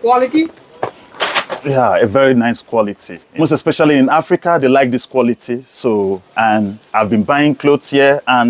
Quality Yeah, a very nice quality. Most especially in Africa, they like this quality. So, and I've been buying clothes here, and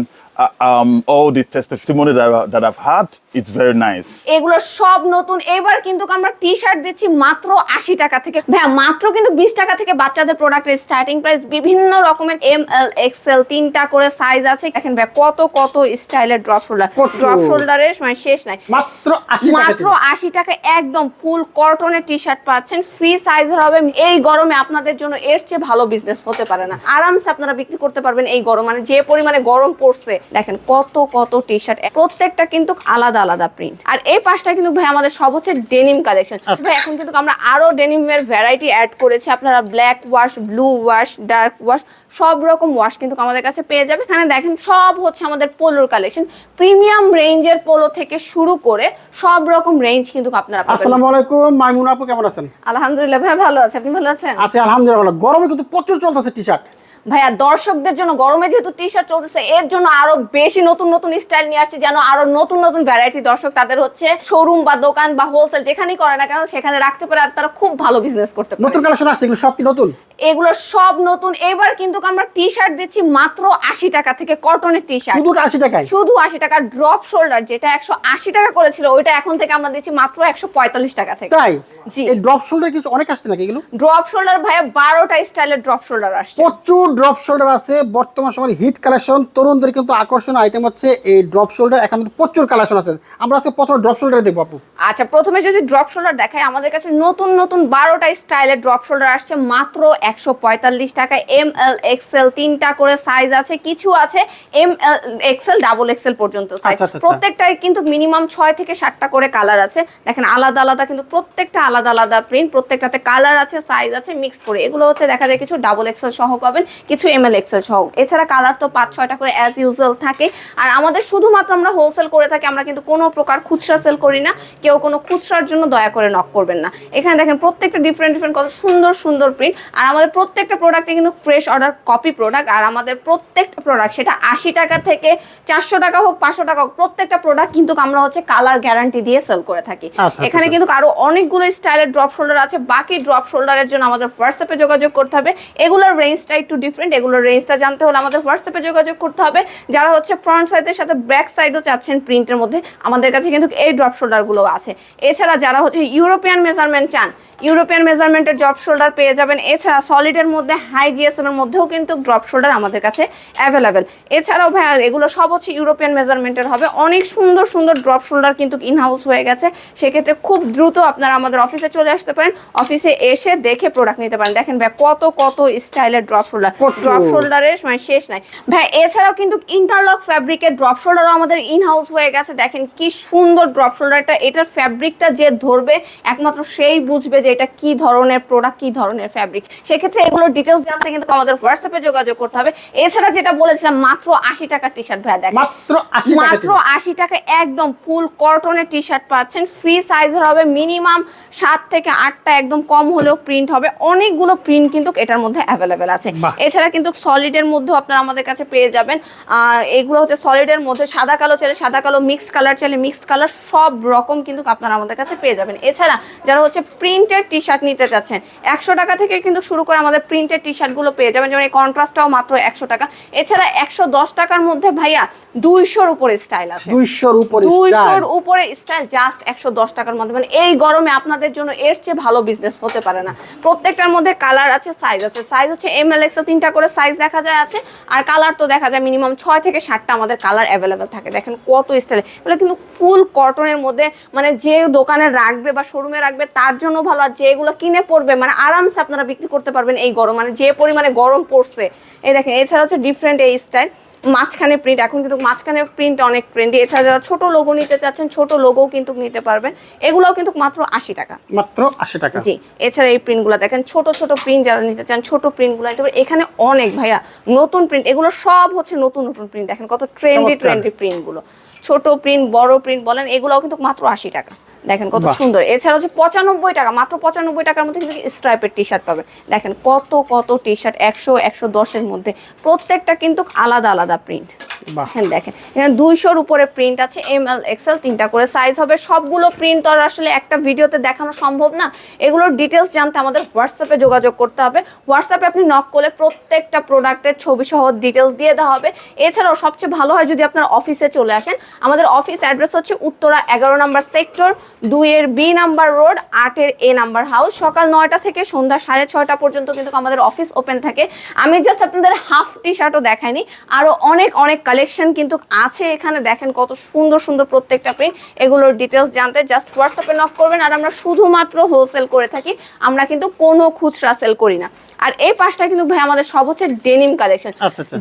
all the testimony that I've had, it's very nice. এগুলো সব নতুন। এবার কিন্তু আমরা T-shirt দিচ্ছি মাত্র 80 টাকা থেকে। ভাইয়া মাত্র কিন্তু 20 টাকা থেকে বাচ্চাদের প্রোডাক্টের স্টার্টিং প্রাইস। বিভিন্ন রকমের এম এল এক্সেল 3টা করে সাইজ আছে। দেখেন ভাই কত কত স্টাইলের ড্রপ শোল্ডার। ড্রপ শোল্ডারের সময় শেষ নাই। মাত্র 80 টাকা। মাত্র 80 টাকা একদম ফুল কটনের টি-শার্ট পাচ্ছেন। ফ্রি সাইজের হবে। এই গরমে আপনাদের জন্য এর চেয়ে ভালো বিজনেস হতে পারে না। আরামসে আপনারা বিক্রি করতে পারবেন এই গরম, মানে যে পরিমাণে গরম পড়ছে। দেখেন কত কত টি-শার্ট, প্রত্যেকটা কিন্তু আলাদা আলাদা প্রিন্ট। আর এই পাশটা কিন্তু ভাই আমাদের সব হচ্ছে ডেনিম কালেকশন। ভাই এখন কিন্তু আমরা আরো ডেনিমের ভ্যারাইটি অ্যাড করেছি। আপনারা black wash, blue wash, dark wash সব রকম ওয়াশ কিন্তু আমাদের কাছে পেয়ে যাবে। এখানে দেখেন সব হচ্ছে আমাদের পোলোর কালেকশন। প্রিমিয়াম রেঞ্জের পোলো থেকে শুরু করে সব রকম রেঞ্জ কিন্তু আপনারা পাবেন। আসসালামু আলাইকুম মাইমুনা আপু, কেমন আছেন? আলহামদুলিল্লাহ ভাই ভালো আছে, আপনি ভালো আছেন? আচ্ছা আলহামদুলিল্লাহ ভালো। গরমে কিন্তু প্রচুর চলতেছে টি-শার্ট। ভাইয়া দর্শকদের জন্য গরমে যেহেতু টি-শার্ট চলতেছে, এর জন্য আরো বেশি নতুন নতুন স্টাইল নিয়ে আসছে, যেন আরো নতুন নতুন ভ্যারাইটি দর্শক তাদের হচ্ছে শোরুম বা দোকান বা হোলসেল যেখানেই করে না কেন সেখানে রাখতে পারে, আর তারা খুব ভালো বিজনেস করতে পারে। নতুন কালেকশন আসছে, এগুলো সব কি নতুন? এগুলো সব নতুন। এবার কিন্তু আমরা টি-শার্ট দিচ্ছি মাত্র 80 টাকা থেকে, কটনের টি-শার্ট শুধু 80 টাকায়, শুধু 80 টাকা। ড্রপ শোল্ডার যেটা 180 টাকা করেছিল ওইটা এখন থেকে আমরা দিচ্ছি মাত্র 145 টাকা থেকে। তাই জি। এই ড্রপ শোল্ডার কিছু অনেক আসছে নাকি এগুলো? ড্রপ শোল্ডার ভাইয়া 12টা স্টাইলের ড্রপ শোল্ডার আসছে। প্রচুর ড্রপ শোল্ডার আছে বর্তমান সময়ের হিট কালেকশন। তরুণদের কিন্তু আকর্ষণীয় আইটেম হচ্ছে এই ড্রপ শোল্ডার। এখন প্রচুর কালেকশন আছে। আমরা আজকে প্রথমে ড্রপ শোল্ডার দেখবো আপু। আচ্ছা প্রথমে যদি ড্রপ শোল্ডার দেখাই, আমাদের কাছে নতুন নতুন 12টা স্টাইলের ড্রপ শোল্ডার আসছে মাত্র 145 টাকায়। এম এল এক্সেল 3টা করে সাইজ আছে, কিছু আছে M L XL double XL পর্যন্ত সাইজ। প্রত্যেকটাই কিন্তু মিনিমাম 6 থেকে 7টা করে কালার আছে। দেখেন আলাদা আলাদা কিন্তু প্রত্যেকটা আলাদা আলাদা প্রিন্ট, প্রত্যেকটাতে কালার আছে, সাইজ আছে, মিক্স করে। এগুলো হচ্ছে দেখা যায় কিছু ডাবল এক্সেল সহ পাবেন, কিছু এম এল এক্সেল সহ। এছাড়া কালার তো 5-6টা করে অ্যাজ ইউজুয়াল থাকে। আর আমাদের শুধুমাত্র আমরা হোলসেল করে থাকি, আমরা কিন্তু কোনো প্রকার খুচরা সেল করি না। কেউ কোনো খুচরার জন্য দয়া করে নক করবেন না। এখানে দেখেন প্রত্যেকটা ডিফারেন্ট ডিফারেন্ট কত সুন্দর সুন্দর প্রিন্ট। আর আমাদের প্রত্যেকটা প্রোডাক্টে কিন্তু ফ্রেশ অর্ডার কপি প্রোডাক্ট। আর আমাদের প্রত্যেকটা প্রোডাক্ট সেটা 80 টাকা থেকে 400 টাকা হোক, 500 টাকা হোক, প্রত্যেকটা প্রোডাক্ট কিন্তু আমরা হচ্ছে কালার গ্যারান্টি দিয়ে সেল করে থাকি। এখানে কিন্তু আরো অনেকগুলো স্টাইলের ড্রপ শোল্ডার আছে। বাকি ড্রপ শোল্ডারের জন্য আমাদের হোয়াটসঅ্যাপে যোগাযোগ করতে হবে। এগুলোর রেঞ্জটা একটু ডিফারেন্ট। এগুলোর রেঞ্জটা জানতে হলে আমাদের হোয়াটসঅ্যাপে যোগাযোগ করতে হবে। যারা হচ্ছে ফ্রন্ট সাইডের সাথে ব্যাক সাইডও চাচ্ছেন প্রিন্টের মধ্যে, আমাদের কাছে কিন্তু এই ড্রপ শোল্ডারগুলো আছে। এছাড়া যারা হচ্ছে ইউরোপিয়ান মেজারমেন্ট চান, ইউরোপিয়ান মেজারমেন্টের ড্রপ শোল্ডার পেয়ে যাবেন। এছাড়া সলিডের মধ্যে হাই জিএসএম এর মধ্যেও কিন্তু ড্রপ শোল্ডার আমাদের কাছে অ্যাভেলেবেল। এছাড়াও ভাই এগুলো সব হচ্ছে ইউরোপিয়ান মেজারমেন্টের হবে। অনেক সুন্দর সুন্দর ড্রপ শোল্ডার কিন্তু ইনহাউস হয়ে গেছে। সেক্ষেত্রে খুব দ্রুত আপনারা আমাদের অফিসে চলে আসতে পারেন, অফিসে এসে দেখে প্রোডাক্ট নিতে পারেন। দেখেন ভাই কত কত স্টাইলের ড্রপ শোল্ডার। ড্রপ শোল্ডারের সময় শেষ নাই ভাই। এছাড়াও কিন্তু ইন্টারলক ফ্যাব্রিকের ড্রপ শোল্ডারও আমাদের ইনহাউস হয়ে গেছে। দেখেন কি সুন্দর ড্রপ শোল্ডারটা। এটার ফ্যাব্রিকটা যে ধরবে একমাত্র সেই বুঝবে যে এটা কি ধরনের প্রোডাক্ট, কি ধরনের ফ্যাব্রিক। সেক্ষেত্রে এগুলোর ডিটেলস জানতে কিন্তু আমাদের হোয়াটসঅ্যাপে যোগাযোগ করতে হবে। এছাড়া যেটা বলেছিলাম মাত্র 80 টাকার টি-শার্ট ভাইয়া দেখেন মাত্র 80 টাকা একদম ফুল কটনের টি-শার্ট পাচ্ছেন। ফ্রি সাইজের হবে, মিনিমাম 7 থেকে 8টা, একদম কম হলেও প্রিন্ট হবে। অনেকগুলো প্রিন্ট কিন্তু এটার মধ্যে অ্যাভেলেবেল আছে। এছাড়া কিন্তু সলিডের মধ্যেও আপনারা আমাদের কাছে পেয়ে যাবেন। এগুলো হচ্ছে সলিডের মধ্যে সাদা কালো চাইলে সাদা কালো, মিক্সড কালার চাইলে মিক্সড কালার, সব রকম কিন্তু আপনারা আমাদের কাছে পেয়ে যাবেন। এছাড়া যারা হচ্ছে প্রিন্টের টি-শার্ট নিতে চাচ্ছেন, 100 টাকা থেকে কিন্তু শুরু করে আমাদের প্রিন্টের টি-শার্টগুলো পেয়ে যাবেন। যেমন এই কন্ট্রাস্টটাও মাত্র 100 টাকা। এছাড়া 110 টাকার মধ্যে ভাইয়া 200-র উপরে স্টাইল আছে। 200-র উপরে স্টাইল জাস্ট 110 টাকার মধ্যে। মানে এই গরমে আপনাদের জন্য এর চেয়ে ভালো বিজনেস হতে পারে না। প্রত্যেকটার মধ্যে কালার আছে, সাইজ আছে। সাইজ হচ্ছে এম এল এক্সেল 3টা করে সাইজ দেখা যায় আছে। আর কালার তো দেখা যায় মিনিমাম 6 থেকে 7টা আমাদের কালার অ্যাভেলেবেল থাকে। দেখেন কত স্টাইল। এগুলো কিন্তু ফুল কটনের মধ্যে, মানে যে দোকানে রাখবে বা শোরুমে রাখবে তার জন্য ভালো। আর যেগুলো কিনে পড়বে মানে আরামসে আপনারা বিক্রি করতে পারবেন এই গরম, মানে যে পরিমাণে গরম পড়ছে। এই দেখেন এছাড়া হচ্ছে ডিফারেন্ট এই স্টাইল মাঝখানে প্রিন্ট। এখন কিন্তু মাঝখানে প্রিন্ট অনেক ট্রেন্ডি। এছাড়া যারা ছোট লোগো নিতে চাচ্ছেন ছোট লোগোও কিন্তু নিতে পারবেন। এগুলোও কিন্তু মাত্র 80 টাকা। মাত্র 80 টাকা জি। এছাড়া এই প্রিন্টগুলো দেখেন ছোট ছোট প্রিন্ট, যারা নিতে চান ছোট প্রিন্টগুলো নিতে পারেন। এখানে অনেক ভাইয়া নতুন প্রিন্ট, এগুলো সব হচ্ছে নতুন নতুন প্রিন্ট। দেখেন কত ট্রেন্ডি প্রিন্টগুলো। ছোট প্রিন্ট, বড় প্রিন্ট বলেন, এগুলোও কিন্তু মাত্র 80 টাকা। দেখেন কত সুন্দর। এছাড়া হচ্ছে 95 টাকা, মাত্র 95 টাকার মধ্যে কিন্তু স্ট্রাইপের টি-শার্ট পাবেন। দেখেন কত কত টি-শার্ট 100, 110-এর মধ্যে, প্রত্যেকটা কিন্তু আলাদা আলাদা প্রিন্ট। বাহ। দেখেন এখানে 200-র উপরে প্রিন্ট আছে, ML XL 3টা করে সাইজ হবে। সবগুলো প্রিন্ট তো আর আসলে একটা ভিডিওতে দেখানো সম্ভব না, এগুলোর ডিটেলস জানতে আমাদের হোয়াটসঅ্যাপে যোগাযোগ করতে হবে। হোয়াটসঅ্যাপে আপনি নক করলে প্রত্যেকটা প্রোডাক্টের ছবি সহ ডিটেলস দিয়ে দেওয়া হবে। এছাড়াও সবচেয়ে ভালো হয় যদি আপনার অফিসে চলে আসেন। আমাদের অফিস অ্যাড্রেস হচ্ছে উত্তরা 11 নম্বর সেক্টর, 2-এর B নাম্বার রোড, 8-এর A নাম্বার হাউস। সকাল 9টা থেকে সন্ধ্যা 6:30 পর্যন্ত কিন্তু আমাদের অফিস ওপেন থাকে। আমি জাস্ট আপনাদের হাফ টি শার্টও দেখাইনি, আরও অনেক অনেক কালেকশন কিন্তু আছে এখানে। দেখেন কত সুন্দর সুন্দর প্রত্যেকটা প্রিন্ট। এগুলোর ডিটেলস জানতে জাস্ট হোয়াটসঅ্যাপে নক করবেন। আর আমরা শুধুমাত্র হোলসেল করে থাকি, আমরা কিন্তু কোনো খুচরা সেল করি না। আর এই পাশটা কিন্তু ভাই আমাদের সব হচ্ছে ডেনিম কালেকশন।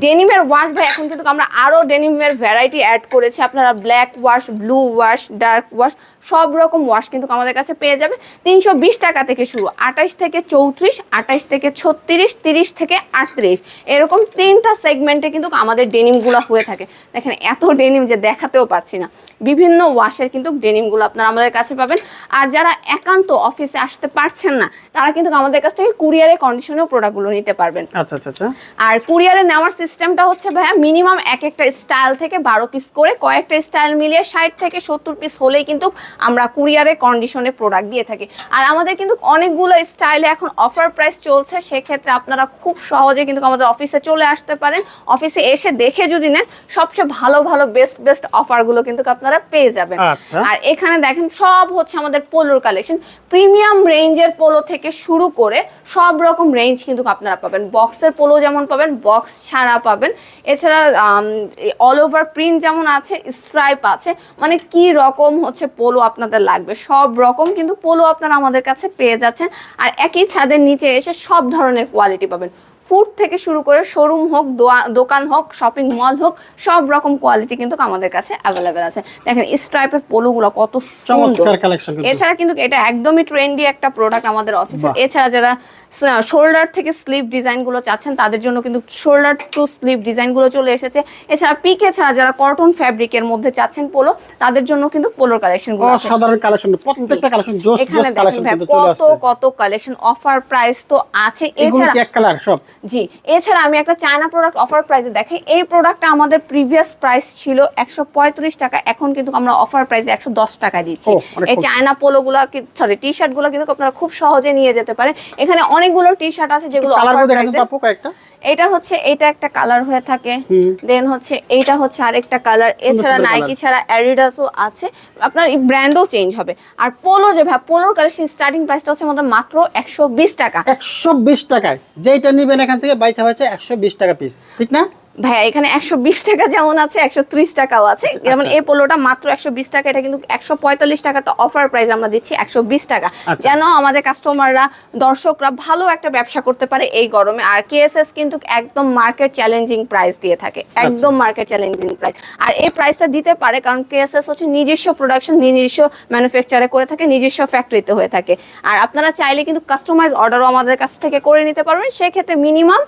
ডেনিমের ওয়াশ ভাই এখন কিন্তু আমরা আরো ডেনিমের ভ্যারাইটি অ্যাড করেছি। আপনারা black wash, blue wash, dark wash সব রকম ওয়াশ কিন্তু আমাদের কাছে পেয়ে যাবে। 320 টাকা থেকে শুরু, 28 থেকে 34, 28 থেকে 36, 30 থেকে 38, এরকম 3টা সেগমেন্টে কিন্তু আমাদের ডেনিমগুলো হয়ে থাকে। দেখেন এত ডেনিম যে দেখাতেও পারছি না। বিভিন্ন ওয়াশের কিন্তু ডেনিমগুলো আপনারা আমাদের কাছে পাবেন। আর যারা একান্ত অফিসে আসতে পারছেন না, তারা কিন্তু আমাদের কাছ থেকে কুরিয়ারে কন্ডিশনেও প্রোডাক্টগুলো নিতে পারবেন। আচ্ছা আচ্ছা আচ্ছা। আর কুরিয়ারে নেওয়ার সিস্টেমটা হচ্ছে ভাইয়া মিনিমাম এক একটা স্টাইল থেকে 12 পিস করে, কয়েকটা স্টাইল মিলিয়ে 60 থেকে 70 পিস হলেই কিন্তু আমরা কুরিয়ারে কন্ডিশনে প্রোডাক্ট দিয়ে থাকি। আর আমাদের কিন্তু অনেকগুলো স্টাইলে এখন অফার প্রাইস চলছে, সেক্ষেত্রে আপনারা খুব সহজে কিন্তু আমাদের অফিসে চলে আসতে পারেন। অফিসে এসে দেখে যদি নেন, সবচেয়ে ভালো ভালো বেস্ট অফারগুলো কিন্তু আপনারা পেয়ে যাবেন। আর এখানে দেখেন সব হচ্ছে আমাদের পোলোর কালেকশন, প্রিমিয়াম রেঞ্জের পোলো থেকে শুরু করে সব রকম রেঞ্জ কিন্তু আপনারা পাবেন। বক্সের পোলো যেমন পাবেন, বক্স ছাড়া পাবেন। এছাড়া অল ওভার প্রিন্ট যেমন আছে, স্ট্রাইপ আছে, মানে কি রকম হচ্ছে পোলো আপনাদের লাগবে সব রকম কিন্তু পোলো আপনারা আমাদের কাছে পেয়ে যাচ্ছেন। আর একই ছাদের নিচে এসে সব ধরনের কোয়ালিটি পাবেন। ফুড থেকে শুরু করে শোরুম হোক, দোকান হোক, শপিং মল হোক, সব রকম কোয়ালিটি কিন্তু আমাদের কাছে অ্যাভেলেবেল আছে। দেখেন স্ট্রাইপের পোলোগুলো কত সুন্দর। এছাড়া কিন্তু এটা একদমই ট্রেন্ডি একটা প্রোডাক্ট আমাদের অফিসে। এছাড়া যারা শোল্ডার থেকে স্লিভ ডিজাইনগুলো চাচ্ছেন, তাদের জন্য কিন্তু শোল্ডার টু স্লিভ ডিজাইনগুলো চলে এসেছে। এছাড়া পিকে ছাড়া যারা কটন ফ্যাব্রিকের মধ্যে চাচ্ছেন পোলো, তাদের জন্য কিন্তু পোলোর কালেকশনগুলো আছে। সাধারণ কালেকশন, প্রত্যেকটা কালেকশন জোস জোস কালেকশন কিন্তু চলে আসছে। কত কালেকশন, অফার প্রাইস তো আছে। এছাড়া এক কালার সব। জি, এছাড়া আমি একটা চায়না প্রোডাক্ট অফার প্রাইসে দেখাই। এই প্রোডাক্টটা আমাদের প্রিভিয়াস প্রাইস ছিল 135 টাকা, এখন কিন্তু আমরা অফার প্রাইসে 110 টাকা দিচ্ছি। এই চায়না পোলোগুলো সরি টি শার্টগুলো কিন্তু আপনারা খুব সহজে নিয়ে যেতে পারেন। এখানে অনেকগুলো টি শার্ট আছে যেগুলো অফার প্রাইসে। এটা হচ্ছে এইটা একটা কালার হয়ে থাকে, দেন হচ্ছে এইটা হচ্ছে আরেকটা কালার। এছাড়া নাইকি ছাড়া অ্যাডিডাসও আছে, আপনার এই ব্র্যান্ডও চেঞ্জ হবে। আর পোলো যে ভাই, পোলোর কালেকশন স্টার্টিং প্রাইসটা হচ্ছে আমাদের মাত্র 120 টাকা। 120 টাকায় যেটা নেবেন এখান থেকে বাইচা 120 টাকা পিস, ঠিক না ভাইয়া? এখানে 120 টাকা যেমন আছে, 130 টাকাও আছে। যেমন এই পোলোটা মাত্র 120 টাকা, এটা কিন্তু 145 টাকাটা অফার প্রাইস আমরা দিচ্ছি 120 টাকা, যেন আমাদের কাস্টমাররা, দর্শকরা ভালো একটা ব্যবসা করতে পারে এই গরমে। আর কেএসএস কিন্তু একদম মার্কেট চ্যালেঞ্জিং প্রাইস দিয়ে থাকে, একদম মার্কেট চ্যালেঞ্জিং প্রাইস। আর এই প্রাইসটা দিতে পারে কারণ কেএসএস হচ্ছে নিজস্ব প্রোডাকশন, নিজস্ব ম্যানুফ্যাকচারে করে থাকে, নিজস্ব ফ্যাক্টরিতে হয়ে থাকে। আর আপনারা চাইলে কিন্তু কাস্টমাইজ অর্ডারও আমাদের কাছ থেকে করে নিতে পারবেন। সেক্ষেত্রে মিনিমাম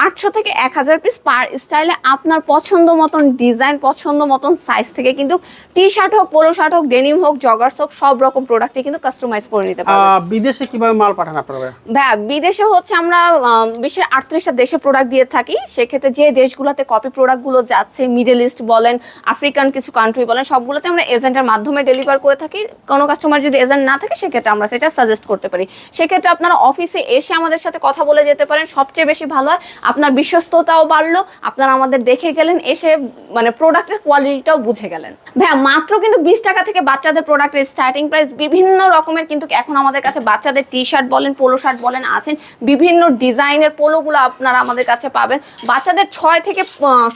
800 থেকে 1000 পিস পার স্টাইলে আপনার পছন্দ মতন ডিজাইন, পছন্দ মতন সাইজ থেকে কিন্তু টি শার্ট হোক, পোলো শার্ট হোক, ডেনিম হোক, জগার্স হোক, সব রকম প্রোডাক্টই কিন্তু কাস্টমাইজ করে নিতে পারবেন। বিদেশে কিভাবে মাল পাঠান আপনারা? ভাই বিদেশে হচ্ছে আমরা বিশ্বের 38টা দেশে প্রোডাক্ট দিয়ে থাকি। সেক্ষেত্রে যে দেশগুলোতে কপি প্রোডাক্টগুলো যাচ্ছে, মিডল ইস্ট বলেন, আফ্রিকান কিছু কান্ট্রি বলেন, সবগুলোতে আমরা এজেন্টের মাধ্যমে ডেলিভার করে থাকি। কোনো কাস্টমার যদি এজেন্ট না থাকে, সেক্ষেত্রে আমরা সেটা সাজেস্ট করতে পারি। সেক্ষেত্রে আপনারা অফিসে এসে আমাদের সাথে কথা বলে যেতে পারেন, সবচেয়ে বেশি ভালো হয়। আপনার বিশ্বস্ততাও বাড়লো, আপনারা আমাদের দেখে গেলেন, এসে মানে প্রোডাক্টের কোয়ালিটিটাও বুঝে গেলেন। ভাইয়া মাত্র কিন্তু 20 টাকা থেকে বাচ্চাদের প্রোডাক্টের স্টার্টিং প্রাইস। বিভিন্ন রকমের কিন্তু এখন আমাদের কাছে বাচ্চাদের টি শার্ট বলেন, পোলো শার্ট বলেন আছেন, বিভিন্ন ডিজাইনের পোলোগুলো আপনারা আমাদের কাছে পাবেন। বাচ্চাদের 6 থেকে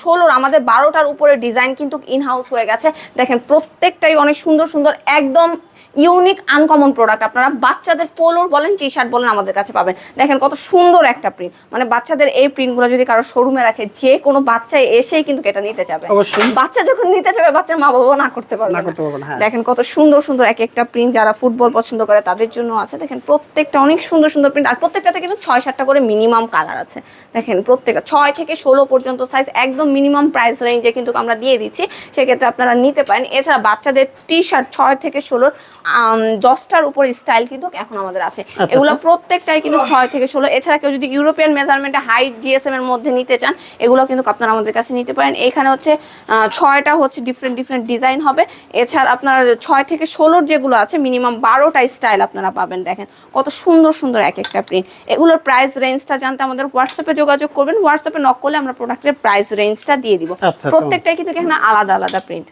16, আমাদের 12টার উপরে ডিজাইন কিন্তু ইনহাউস হয়ে গেছে। দেখেন প্রত্যেকটাই অনেক সুন্দর সুন্দর, একদম ইউনিক আনকমন প্রোডাক্ট। আপনারা বাচ্চাদের পোলোর বলেন, টি শার্ট বলেন আমাদের কাছে পাবেন। দেখেন কত সুন্দর একটা প্রিন্ট, মানে বাচ্চাদের এই প্রিন্টগুলো যদি কারো শোরুমে রাখে, যে কোনো বাচ্চা এসেই কিন্তু এটা নিতে যাবে। বাচ্চা যখন নিতে যাবে, বাচ্চার মা বাবা না করতে পারবে না। দেখেন কত সুন্দর সুন্দর এক একটা প্রিন্ট, যারা ফুটবল পছন্দ করে তাদের জন্য আছে। দেখেন প্রত্যেকটা অনেক সুন্দর সুন্দর প্রিন্ট, আর প্রত্যেকটাতে কিন্তু 6-7টা করে মিনিমাম কালার আছে। দেখেন প্রত্যেকটা 6 থেকে 16 পর্যন্ত সাইজ, একদম মিনিমাম প্রাইস রেঞ্জে কিন্তু আমরা দিয়ে দিচ্ছি। সেক্ষেত্রে আপনারা নিতে পারেন। এছাড়া বাচ্চাদের টি শার্ট 6 থেকে 16 10টার উপর স্টাইল কিন্তু এখন আমাদের আছে। এগুলো প্রত্যেকটাই কিন্তু 6 থেকে 16। এছাড়া কেউ যদি ইউরোপিয়ান মেজারমেন্টে হাইট জিএসএম এর মধ্যে নিতে চান, এগুলো কিন্তু আপনারা আমাদের কাছে নিতে পারেন। এখানে হচ্ছে 6টা হচ্ছে ডিফারেন্ট ডিজাইন হবে। এছাড়া আপনার 6 থেকে 16 যেগুলো আছে মিনিমাম 12টা স্টাইল আপনারা পাবেন। দেখেন কত সুন্দর সুন্দর এক একটা প্রিন্ট। এগুলোর প্রাইস রেঞ্জটা জানতে আমাদের হোয়াটসঅ্যাপে যোগাযোগ করবেন। হোয়াটসঅ্যাপে নক করলে আমরা প্রোডাক্টের প্রাইস রেঞ্জটা দিয়ে দিব। প্রত্যেকটাই কিন্তু এখানে আলাদা আলাদা প্রিন্ট।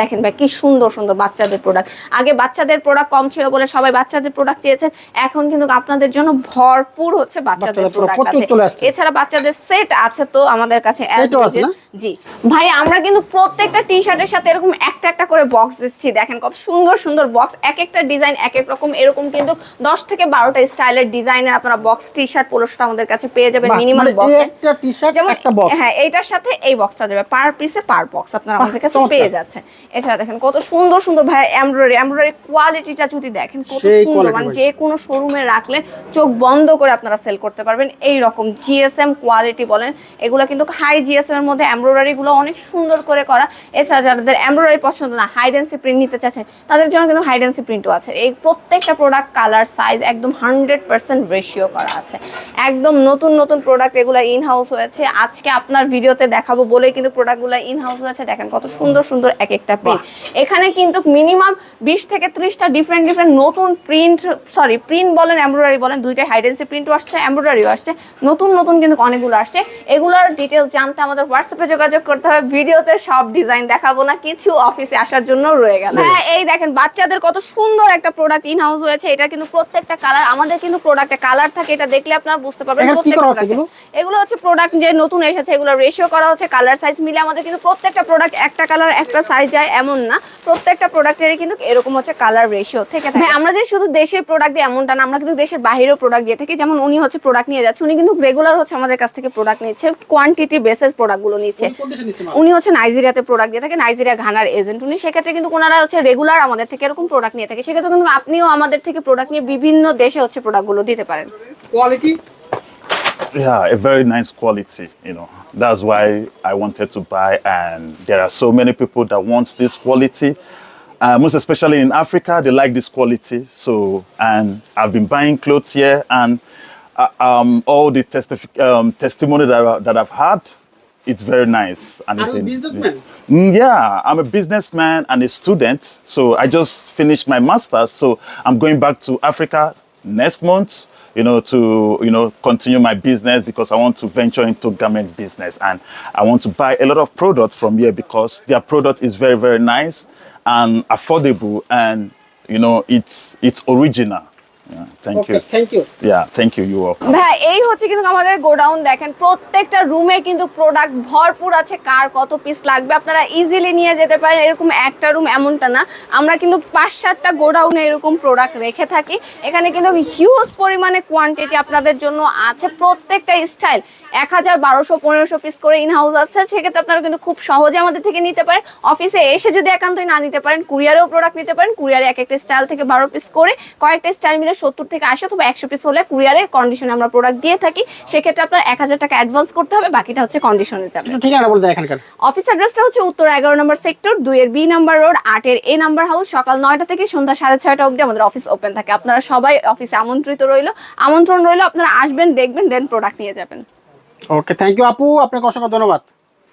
দেখেন ভাই কি সুন্দর সুন্দর বাচ্চাদের প্রোডাক্ট। আগে বাচ্চাদের প্রোডাক্ট কম ছিল বলে সবাই বাচ্চাদের প্রোডাক্ট চেয়েছেন, এখন কিন্তু আপনাদের জন্য ভরপুর হচ্ছে বাচ্চাদের প্রোডাক্ট আছে। এছাড়া বাচ্চাদের সেট আছে তো আমাদের কাছে। জি ভাই, আমরা কিন্তু প্রত্যেকটা টি শার্টের সাথে এরকম একটা একটা করে বক্স দিচ্ছি। দেখেন কত সুন্দর সুন্দর বক্স, এক একটা ডিজাইন এক এক রকম। এরকম কিন্তু 10 থেকে 12টা স্টাইলের ডিজাইনের আপনারা box T shirt polo shirt আমাদের কাছে পেয়ে যাবেন মিনিমাম বক্স। একটা টি শার্ট একটা বক্স, হ্যাঁ এইটার সাথে এই বক্সটা যাবে পার পিসে পার বক্স আপনারা আমাদের কাছে পেয়ে যাচ্ছেন। এছাড়া দেখেন কত সুন্দর সুন্দর ভাই এমব্রয়ডারি কোয়ালিটিটা যদি দেখেন কত সুন্দর, মানে যে কোনো শোরুমে রাখলে চোখ বন্ধ করে আপনারা সেল করতে পারবেন। এই রকম জিএসএম কোয়ালিটি বলেন, এগুলো কিন্তু হাই জিএসএম এর মধ্যে এমব্রয়ডারি গুলো অনেক সুন্দর করে করা। এছাড়া যাদের এমব্রয়ডারি পছন্দ না, হাইডেন্সি প্রিন্ট নিতে চাচ্ছেন, তাদের জন্য কিন্তু হাইডেন্সি প্রিন্টও আছে। এই প্রত্যেকটা প্রোডাক্ট কালার সাইজ একদম 100% রেশিও করা আছে। একদম নতুন নতুন প্রোডাক্ট, এগুলো ইন হাউস হয়েছে। আজকে আপনার ভিডিওতে দেখাবো বলেই কিন্তু প্রোডাক্টগুলো ইন হাউস হয়েছে। দেখেন কত সুন্দর সুন্দর এক একটা প্রিন্ট। এখানে কিন্তু মিনিমাম 20 থেকে 30টা ডিফারেন্ট নতুন প্রিন্ট বলেন এমব্রয়ডারি বলেন, দুইটাই হাইডেন্সি প্রিন্টও আসছে এমব্রয়ডারিও আসছে। নতুন নতুন কিন্তু অনেকগুলো আসছে। এগুলোর ডিটেলস জানতে আমাদের হোয়াটসঅ্যাপে যোগাযোগ করতে হবে। ভিডিওতে সব ডিজাইন দেখাবো না, কিছু অফিসে আসার জন্য রয়ে গেল। হ্যাঁ এই দেখেন বাচ্চাদের কত সুন্দর একটা প্রোডাক্ট ইন হাউস হয়েছে। এটা কিন্তু প্রত্যেকটা কালার, আমাদের কিন্তু প্রোডাক্টে কালার থাকে, এটা দেখলে আপনারা বুঝতে পারবেন। এগুলো হচ্ছে প্রোডাক্ট যে নতুন এসেছে, এগুলো রেশিও করা হচ্ছে কালার সাইজ মিলে। আমাদের কিন্তু প্রত্যেকটা প্রোডাক্ট একটা কালার একটা সাইজ যায় এমন না, প্রত্যেকটা প্রোডাক্টেরই কিন্তু এরকম হচ্ছে কালার রেশিও থেকে থাকে। আমরা যে শুধু দেশের প্রোডাক্ট দিই এমনটা না, আমরা কিন্তু দেশের বাইরেও প্রোডাক্ট দিয়ে থাকি। যেমন উনি হচ্ছে প্রোডাক্ট নিয়ে যাচ্ছে, উনি কিন্তু রেগুলার হচ্ছে আমাদের কাছ থেকে প্রোডাক্ট নিচ্ছে, কোয়ান্টিটি বেসিস প্রোডাক্টগুলো নিচ্ছে। উনি হচ্ছে নাইজেরিয়াতে প্রোডাক্ট দিয়ে থাকে, নাইজেরিয়া ঘানার এজেন্ট উনি। সেক্ষেত্রে কিন্তু ওনারা হচ্ছে রেগুলার আমাদের থেকে এরকম প্রোডাক্ট নিয়ে থাকে। সেক্ষেত্রে কিন্তু আপনিও আমাদের থেকে প্রোডাক্ট নিয়ে বিভিন্ন দেশে হচ্ছে প্রোডাক্টগুলো দিতে পারেন। Quality, yeah, a very nice quality, you know. That's why I wanted to buy, and there are so many people that want this quality. Most especially in Africa, they like this quality. So, and I've been buying clothes here, and all the testimony that I've had, it's very nice. And are you a businessman? Yeah, I'm a businessman and a student. So I just finished my master's. So I'm going back to Africa next month, to continue my business, because I want to venture into garment business, and I want to buy a lot of products from here because their product is very, very nice and affordable, and it's original. Thank you. Thank you. Yeah, thank you. You are. ভাই এই হচ্ছে কিন্তু আমাদের godown. দেখেন প্রত্যেকটা রুমে কিন্তু product ভরপুর আছে। কার কত পিস লাগবে আপনারা ইজিলি নিয়ে যেতে পারেন। এরকম একটা রুম এমনটা না, আমরা কিন্তু 5-7টা গোডাউনে এরকম প্রোডাক্ট রেখে থাকি। এখানে কিন্তু হিউজ পরিমাণে কোয়ান্টিটি আপনাদের জন্য আছে। প্রত্যেকটা স্টাইল 1000, 1200, 1500 পিস করে ইন হাউস আছে। সেক্ষেত্রে আপনারা কিন্তু খুব সহজে আমাদের থেকে নিতে পারেন। অফিসে এসে যদি একান্তই না নিতে পারেন, কুরিয়ারেও প্রোডাক্ট নিতে পারেন। কুরিয়ারে এক একটা স্টাইল থেকে 12 পিস করে, কয়েকটা স্টাইল মিলে 70 থেকে 80 অথবা 100 পিস হলে কুরিয়ারের কন্ডিশনে আমরা প্রোডাক্ট দিয়ে থাকি। সেক্ষেত্রে আপনার 1000 টাকা অ্যাডভান্স করতে হবে, বাকিটা হচ্ছে কন্ডিশনে যাবে। ঠিকানা বলতে এখানকার অফিস অ্যাড্রেসটা হচ্ছে উত্তর 11 নম্বর সেক্টর 2 এর বি নাম্বার রোড 8 এর এ নাম্বার হাউস। সকাল 9টা থেকে সন্ধ্যা 6:30 অবধি আমাদের অফিস ওপেন থাকে। আপনারা সবাই অফিসে আমন্ত্রণ রইল, আপনারা আসবেন, দেখবেন, দেন প্রোডাক্ট নিয়ে যাবেন। ওকে, থ্যাংক ইউ আপু, আপনাকে অসংখ্য ধন্যবাদ।